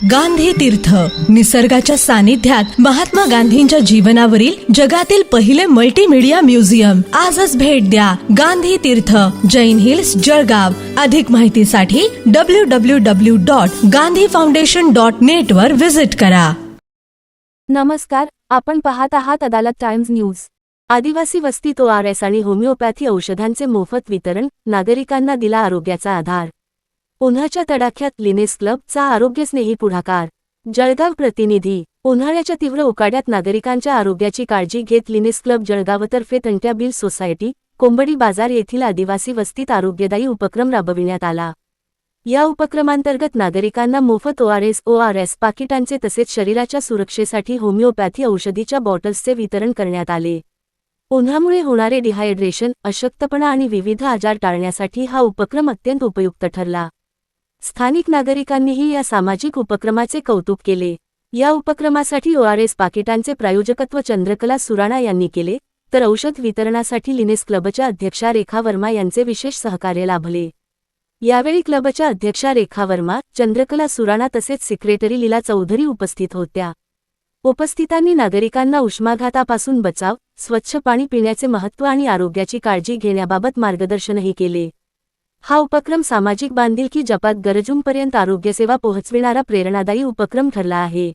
गांधी तीर्थ, निसर्गाच्या सानिध्यात महात्मा गांधींच्या जीवनावरील जगातील पहिले मल्टीमीडिया म्युझियम. आजच भेट द्या. गांधी तीर्थ, जैन हिल्स, जळगाव. अधिक माहितीसाठी www.gandhifoundation.net वर विजिट करा. नमस्कार, आपण पाहत आहात अदालत टाइम्स न्यूज. आदिवासी वस्तीत ORS आणि होमिओपॅथी औषधांचे मोफत वितरण, नागरिकांना दिला आरोग्याचा आधार. उन्हाच्या तडाख्यात लिनेस क्लबचा आरोग्यस्नेही पुढाकार. जळगाव प्रतिनिधी. उन्हाळ्याच्या तीव्र उकाड्यात नागरिकांच्या आरोग्याची काळजी घेत लिनेस क्लब जळगावतर्फे तंट्या बिल सोसायटी, कोंबडी बाजार येथील आदिवासी वस्तीत आरोग्यदायी उपक्रम राबविण्यात आला. या उपक्रमांतर्गत नागरिकांना मोफत ORS पाकिटांचे तसेच शरीराच्या सुरक्षेसाठी होमिओपॅथी औषधीच्या बॉटल्सचे वितरण करण्यात आले. उन्हामुळे होणारे डिहायड्रेशन, अशक्तपणा आणि विविध आजार टाळण्यासाठी हा उपक्रम अत्यंत उपयुक्त ठरला. स्थानिक नागरिकांनीही या सामाजिक उपक्रमाचे कौतुक केले. या उपक्रमासाठी ORS पाकिटांचे प्रायोजकत्व चंद्रकला सुराणा यांनी केले, तर औषध वितरणासाठी लिनेस क्लबच्या अध्यक्षा रेखा वर्मा यांचे विशेष सहकार्य लाभले. यावेळी क्लबच्या अध्यक्षा रेखा वर्मा, चंद्रकला सुराणा तसेच सेक्रेटरी लीला चौधरी उपस्थित होत्या. उपस्थितांनी नागरिकांना उष्माघातापासून बचाव, स्वच्छ पाणी पिण्याचे महत्त्व आणि आरोग्याची काळजी घेण्याबाबत मार्गदर्शनही केले. हा उपक्रम सामाजिक बांधिलकी जपात गरजूंपर्यंत आरोग्यसेवा पोहोचविणारा प्रेरणादायी उपक्रम ठरला आहे.